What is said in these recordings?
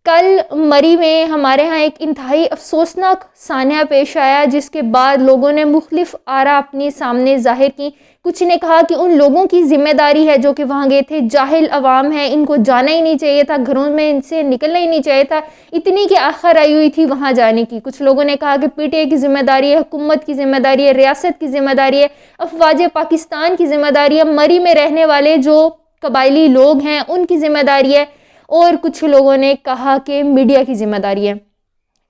کل مری میں ہمارے ہاں ایک انتہائی افسوسناک سانحہ پیش آیا، جس کے بعد لوگوں نے مختلف آراء اپنی سامنے ظاہر کی۔ کچھ نے کہا کہ ان لوگوں کی ذمہ داری ہے جو کہ وہاں گئے تھے، جاہل عوام ہے، ان کو جانا ہی نہیں چاہیے تھا، گھروں میں ان سے نکلنا ہی نہیں چاہیے تھا، اتنی کہ آخر آئی ہوئی تھی وہاں جانے کی۔ کچھ لوگوں نے کہا کہ پی ٹی آئی کی ذمہ داری ہے، حکومت کی ذمہ داری ہے، ریاست کی ذمہ داری ہے، افواج پاکستان کی ذمہ داری ہے، مری میں رہنے والے جو قبائلی لوگ ہیں ان کی ذمہ داری ہے، اور کچھ لوگوں نے کہا کہ میڈیا کی ذمہ داری ہے۔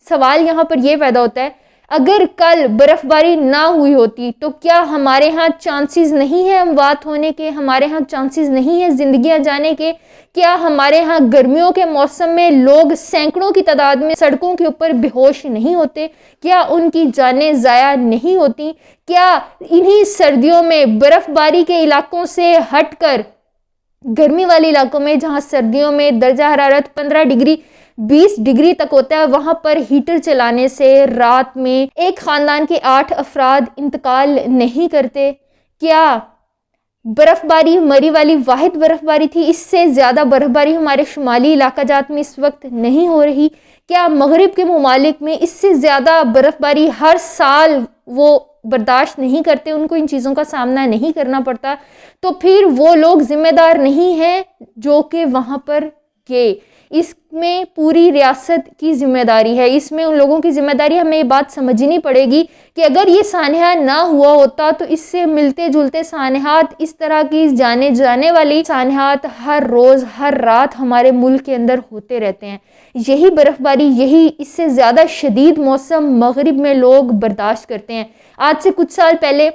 سوال یہاں پر یہ پیدا ہوتا ہے، اگر کل برف باری نہ ہوئی ہوتی تو کیا ہمارے ہاں چانسز نہیں ہیں اموات ہونے کے، ہمارے ہاں چانسز نہیں ہیں زندگیاں جانے کے؟ کیا ہمارے ہاں گرمیوں کے موسم میں لوگ سینکڑوں کی تعداد میں سڑکوں کے اوپر بے ہوش نہیں ہوتے؟ کیا ان کی جانیں ضائع نہیں ہوتی؟ کیا انہی سردیوں میں برف باری کے علاقوں سے ہٹ کر گرمی والے علاقوں میں، جہاں سردیوں میں درجہ حرارت 15 ڈگری 20 ڈگری تک ہوتا ہے، وہاں پر ہیٹر چلانے سے رات میں ایک خاندان کے 8 افراد انتقال نہیں کرتے؟ کیا برف باری مری والی واحد برف باری تھی؟ اس سے زیادہ برف باری ہمارے شمالی علاقہ جات میں اس وقت نہیں ہو رہی؟ کیا مغرب کے ممالک میں اس سے زیادہ برف باری ہر سال وہ برداشت نہیں کرتے، ان کو ان چیزوں کا سامنا نہیں کرنا پڑتا؟ تو پھر وہ لوگ ذمہ دار نہیں ہیں جو کہ وہاں پر گئے، اس میں پوری ریاست کی ذمہ داری ہے، اس میں ان لوگوں کی ذمہ داری ہے۔ ہمیں یہ بات سمجھنی پڑے گی کہ اگر یہ سانحہ نہ ہوا ہوتا تو اس سے ملتے جلتے سانحات، اس طرح کی جانے والی سانحات ہر روز ہر رات ہمارے ملک کے اندر ہوتے رہتے ہیں۔ یہی برف باری، یہی اس سے زیادہ شدید موسم مغرب میں لوگ برداشت کرتے ہیں۔ آج سے کچھ سال پہلے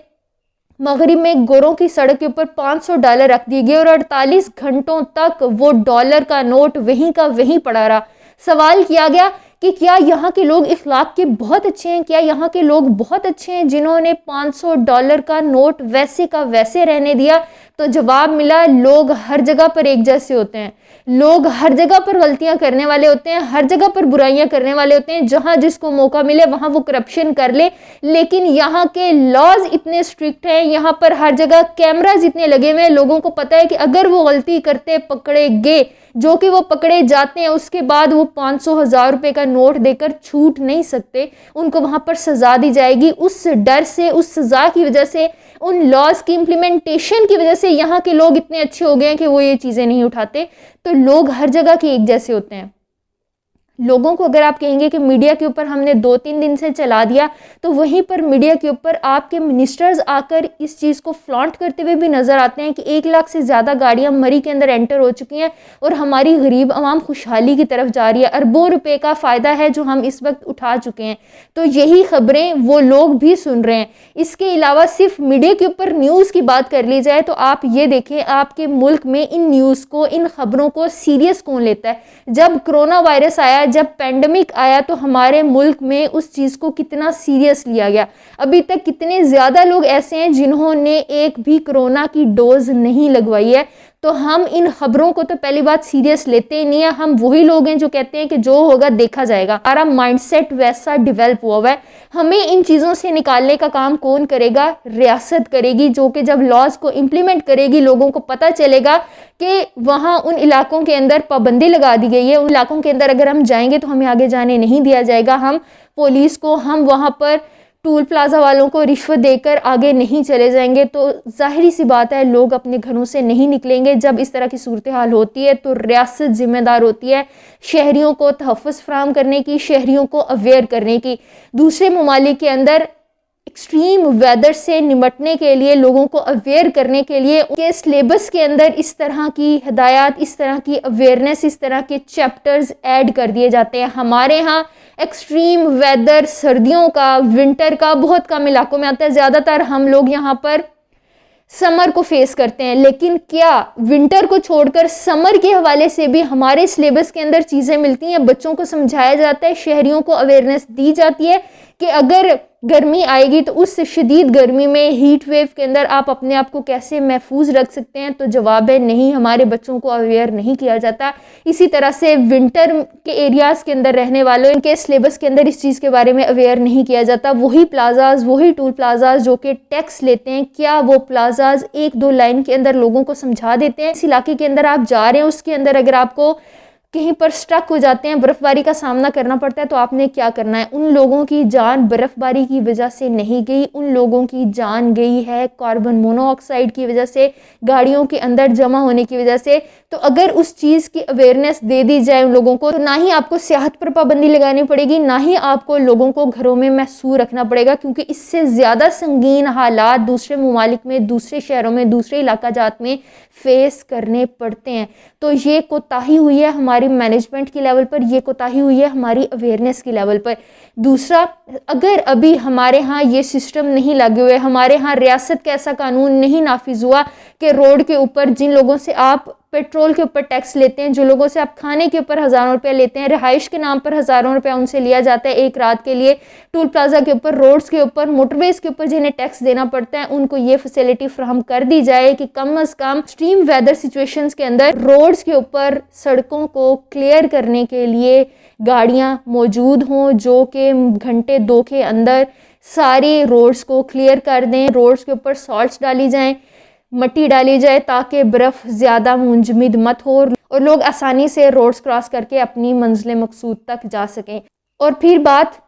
مغرب میں گوروں کی سڑک کے اوپر $500 رکھ دیے گئے اور 48 گھنٹوں تک وہ ڈالر کا نوٹ وہیں کا وہیں پڑا رہا۔ سوال کیا گیا کہ کیا یہاں کے لوگ اخلاق کے بہت اچھے ہیں؟ کیا یہاں کے لوگ بہت اچھے ہیں جنہوں نے $500 کا نوٹ ویسے کا ویسے رہنے دیا؟ تو جواب ملا، لوگ ہر جگہ پر ایک جیسے ہوتے ہیں، لوگ ہر جگہ پر غلطیاں کرنے والے ہوتے ہیں، ہر جگہ پر برائیاں کرنے والے ہوتے ہیں، جہاں جس کو موقع ملے وہاں وہ کرپشن کر لے۔ لیکن یہاں کے لاز اتنے اسٹرکٹ ہیں، یہاں پر ہر جگہ کیمراز اتنے لگے ہوئے ہیں، لوگوں کو پتہ ہے کہ اگر وہ غلطی کرتے پکڑے گئے، جو کہ وہ پکڑے جاتے ہیں، اس کے بعد وہ 500,000 روپے کا نوٹ دے کر چھوٹ نہیں سکتے، ان کو وہاں پر سزا دی جائے گی۔ اس ڈر سے، اس سزا کی وجہ سے، ان لاز کی امپلیمنٹیشن کی وجہ سے یہاں کے لوگ اتنے اچھے ہو گئے ہیں کہ وہ یہ چیزیں نہیں اٹھاتے۔ تو لوگ ہر جگہ کے ایک جیسے ہوتے ہیں۔ لوگوں کو اگر آپ کہیں گے کہ میڈیا کے اوپر ہم نے 2-3 دن سے چلا دیا، تو وہیں پر میڈیا کے اوپر آپ کے منسٹرز آ کر اس چیز کو فلانٹ کرتے ہوئے بھی نظر آتے ہیں کہ 1 لاکھ سے زیادہ گاڑیاں مری کے اندر انٹر ہو چکی ہیں اور ہماری غریب عوام خوشحالی کی طرف جا رہی ہے، اربوں روپے کا فائدہ ہے جو ہم اس وقت اٹھا چکے ہیں۔ تو یہی خبریں وہ لوگ بھی سن رہے ہیں۔ اس کے علاوہ صرف میڈیا کے اوپر نیوز کی بات کر لی جائے تو آپ یہ دیکھیں آپ کے ملک میں ان نیوز کو، ان خبروں کو سیریس کون لیتا ہے؟ جب کرونا وائرس آیا، جب پینڈیمک آیا، تو ہمارے ملک میں اس چیز کو کتنا سیریس لیا گیا؟ ابھی تک کتنے زیادہ لوگ ایسے ہیں جنہوں نے ایک بھی کرونا کی ڈوز نہیں لگوائی ہے؟ تو ہم ان خبروں کو تو پہلی بات سیریس لیتے ہی نہیں ہیں۔ ہم وہی لوگ ہیں جو کہتے ہیں کہ جو ہوگا دیکھا جائے گا۔ ہمارا مائنڈ سیٹ ویسا ڈیولپ ہوا ہے۔ ہمیں ان چیزوں سے نکالنے کا کام کون کرے گا؟ ریاست کرے گی، جو کہ جب لاز کو امپلیمنٹ کرے گی، لوگوں کو پتہ چلے گا کہ وہاں ان علاقوں کے اندر پابندی لگا دی گئی ہے، ان علاقوں کے اندر اگر ہم جائیں گے تو ہمیں آگے جانے نہیں دیا جائے گا، ہم پولیس کو، ہم وہاں پر ٹول پلازا والوں کو رشوت دے کر آگے نہیں چلے جائیں گے، تو ظاہری سی بات ہے لوگ اپنے گھروں سے نہیں نکلیں گے۔ جب اس طرح کی صورتحال ہوتی ہے تو ریاست ذمہ دار ہوتی ہے شہریوں کو تحفظ فراہم کرنے کی، شہریوں کو اویئر کرنے کی۔ دوسرے ممالک کے اندر ایکسٹریم ویدر سے نمٹنے کے لیے، لوگوں کو اویئر کرنے کے لیے ان کے سلیبس کے اندر اس طرح کی ہدایات، اس طرح کی اویئرنیس، اس طرح کے چیپٹرز ایڈ کر دیے جاتے ہیں۔ ہمارے ہاں ایکسٹریم ویدر سردیوں کا، ونٹر کا بہت کم علاقوں میں آتا ہے، زیادہ تر ہم لوگ یہاں پر سمر کو فیس کرتے ہیں۔ لیکن کیا ونٹر کو چھوڑ کر سمر کے حوالے سے بھی ہمارے سلیبس کے اندر چیزیں ملتی ہیں؟ بچوں کو سمجھایا جاتا ہے، شہریوں کو اویئرنیس دی جاتی ہے کہ اگر گرمی آئے گی تو اس شدید گرمی میں، ہیٹ ویو کے اندر آپ اپنے آپ کو کیسے محفوظ رکھ سکتے ہیں؟ تو جواب ہے نہیں، ہمارے بچوں کو اویئر نہیں کیا جاتا۔ اسی طرح سے ونٹر کے ایریاز کے اندر رہنے والوں، ان کے سلیبس کے اندر اس چیز کے بارے میں اویئر نہیں کیا جاتا۔ وہی پلازاز، وہی ٹول پلازاز جو کہ ٹیکس لیتے ہیں، کیا وہ پلازاز 1-2 لائن کے اندر لوگوں کو سمجھا دیتے ہیں؟ اس علاقے کے اندر آپ جا رہے ہیں، اس کے اندر اگر آپ کو کہیں پر سٹک ہو جاتے ہیں, برف باری کا سامنا کرنا پڑتا ہے, تو آپ نے کیا کرنا ہے؟ ان لوگوں کی جان برف باری کی وجہ سے نہیں گئی, ان لوگوں کی جان گئی ہے کاربن مونو آکسائڈ کی وجہ سے, گاڑیوں کے اندر جمع ہونے کی وجہ سے. تو اگر اس چیز کی اویئرنیس دے دی جائے ان لوگوں کو, تو نہ ہی آپ کو سیاحت پر پابندی لگانی پڑے گی, نہ ہی آپ کو لوگوں کو گھروں میں محصور رکھنا پڑے گا, کیونکہ اس سے زیادہ سنگین حالات دوسرے ممالک میں, دوسرے شہروں میں, دوسرے علاقہ جات میں فیس کرنے پڑتے ہیں. تو یہ کوتاہی ہوئی ہے ہماری مینجمنٹ کی لیول پر, یہ کوتاہی ہوئی ہے ہماری اویئرنیس کی لیول پر. دوسرا, اگر ابھی ہمارے ہاں یہ سسٹم نہیں لگے ہوئے, ہمارے ہاں ریاست کا ایسا قانون نہیں نافذ ہوا کہ روڈ کے اوپر جن لوگوں سے آپ پیٹرول کے اوپر ٹیکس لیتے ہیں, جو لوگوں سے آپ کھانے کے اوپر ہزاروں روپے لیتے ہیں, رہائش کے نام پر ہزاروں روپے ان سے لیا جاتا ہے ایک رات کے لیے, ٹول پلازا کے اوپر, روڈز کے اوپر, موٹر ویز کے اوپر جنہیں ٹیکس دینا پڑتا ہے, ان کو یہ فیسلٹی فراہم کر دی جائے کہ کم از کم ایکسٹریم ویدر سچویشنز کے اندر روڈز کے اوپر سڑکوں کو کلیئر کرنے کے لیے گاڑیاں موجود ہوں, جو کہ گھنٹے 2 کے اندر ساری روڈز کو کلیئر کر دیں. روڈز کے اوپر سالٹس ڈالی جائیں, مٹی ڈالی جائے, تاکہ برف زیادہ منجمد مت ہو اور لوگ آسانی سے روڈز کراس کر کے اپنی منزل مقصود تک جا سکیں. اور پھر بات,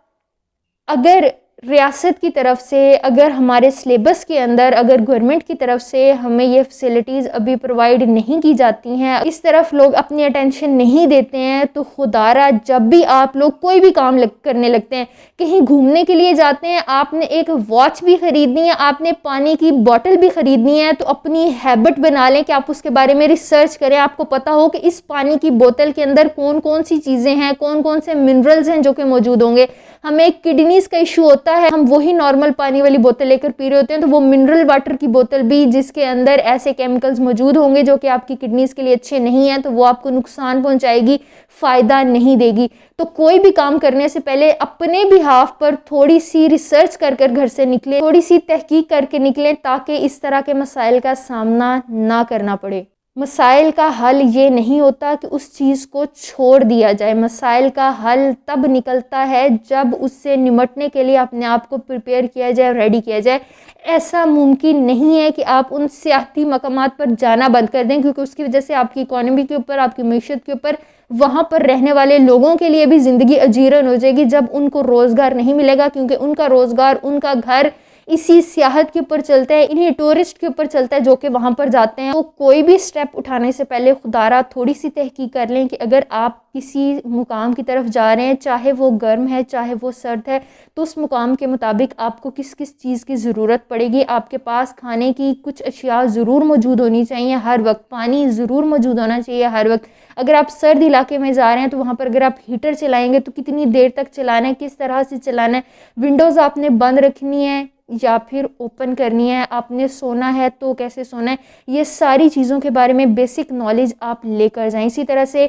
اگر ریاست کی طرف سے, اگر ہمارے سلیبس کے اندر, اگر گورنمنٹ کی طرف سے ہمیں یہ فیسلٹیز ابھی پرووائڈ نہیں کی جاتی ہیں, اس طرف لوگ اپنی اٹینشن نہیں دیتے ہیں, تو خدا را جب بھی آپ لوگ کوئی بھی کام کرنے لگتے ہیں, کہیں گھومنے کے لیے جاتے ہیں, آپ نے ایک واچ بھی خریدنی ہے, آپ نے پانی کی بوٹل بھی خریدنی ہے, تو اپنی ہیبٹ بنا لیں کہ آپ اس کے بارے میں ریسرچ کریں. آپ کو پتا ہو کہ اس پانی کی بوتل کے اندر کون کون سی چیزیں ہیں, کون کون سے منرلز ہیں جو کہ موجود ہوں گے. ہمیں کڈنیز کا ایشو ہوتا ہے, ہم وہی نارمل پانی والی بوتل لے کر پی رہے ہوتے ہیں, تو وہ منرل واٹر کی بوتل بھی جس کے اندر ایسے کیمیکلز موجود ہوں گے جو کہ آپ کی کڈنیز کے لیے اچھے نہیں ہیں, تو وہ آپ کو نقصان پہنچائے گی, فائدہ نہیں دے گی. تو کوئی بھی کام کرنے سے پہلے اپنے بہاف پر تھوڑی سی ریسرچ کر گھر سے نکلیں, تھوڑی سی تحقیق کر کے نکلیں, تاکہ اس طرح کے مسائل کا سامنا نہ کرنا پڑے. مسائل کا حل یہ نہیں ہوتا کہ اس چیز کو چھوڑ دیا جائے, مسائل کا حل تب نکلتا ہے جب اس سے نمٹنے کے لیے اپنے آپ کو پریپیئر کیا جائے, ریڈی کیا جائے. ایسا ممکن نہیں ہے کہ آپ ان سیاحتی مقامات پر جانا بند کر دیں, کیونکہ اس کی وجہ سے آپ کی اکانومی کے اوپر, آپ کی معیشت کے اوپر, وہاں پر رہنے والے لوگوں کے لیے بھی زندگی اجیرن ہو جائے گی, جب ان کو روزگار نہیں ملے گا, کیونکہ ان کا روزگار, ان کا گھر اسی سیاحت کے اوپر چلتا ہے, انہیں ٹورسٹ کے اوپر چلتا ہے جو کہ وہاں پر جاتے ہیں. تو کوئی بھی سٹیپ اٹھانے سے پہلے خدارا تھوڑی سی تحقیق کر لیں کہ اگر آپ کسی مقام کی طرف جا رہے ہیں, چاہے وہ گرم ہے, چاہے وہ سرد ہے, تو اس مقام کے مطابق آپ کو کس کس چیز کی ضرورت پڑے گی. آپ کے پاس کھانے کی کچھ اشیاء ضرور موجود ہونی چاہیے ہر وقت, پانی ضرور موجود ہونا چاہیے ہر وقت. اگر آپ سرد علاقے میں جا رہے ہیں تو وہاں پر اگر آپ ہیٹر چلائیں گے تو کتنی دیر تک چلانا ہے, کس طرح سے چلانا ہے, ونڈوز آپ نے بند رکھنی ہے یا پھر اوپن کرنی ہے, آپ نے سونا ہے تو کیسے سونا ہے, یہ ساری چیزوں کے بارے میں بیسک نالج آپ لے کر جائیں. اسی طرح سے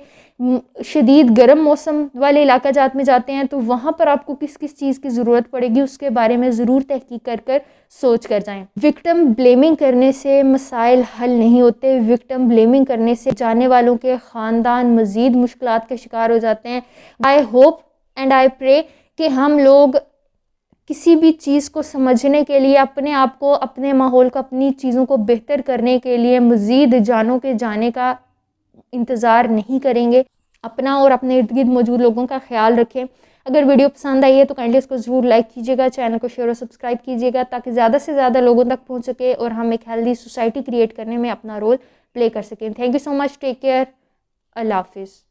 شدید گرم موسم والے علاقہ جات میں جاتے ہیں تو وہاں پر آپ کو کس کس چیز کی ضرورت پڑے گی, اس کے بارے میں ضرور تحقیق کر سوچ کر جائیں. وکٹم بلیمنگ کرنے سے مسائل حل نہیں ہوتے, وکٹم بلیمنگ کرنے سے جانے والوں کے خاندان مزید مشکلات کا شکار ہو جاتے ہیں. آئی ہوپ اینڈ آئی پرے کہ ہم لوگ کسی بھی چیز کو سمجھنے کے لیے, اپنے آپ کو, اپنے ماحول کو, اپنی چیزوں کو بہتر کرنے کے لیے مزید جانوں کے جانے کا انتظار نہیں کریں گے. اپنا اور اپنے ارد گرد موجود لوگوں کا خیال رکھیں. اگر ویڈیو پسند آئی ہے تو کائنڈلی اس کو ضرور لائک کیجیے گا, چینل کو شیئر اور سبسکرائب کیجیے گا, تاکہ زیادہ سے زیادہ لوگوں تک پہنچ سکے اور ہم ایک ہیلدی سوسائٹی کریٹ کرنے میں اپنا رول پلے کر سکیں. Thank you so much, take care, اللہ حافظ.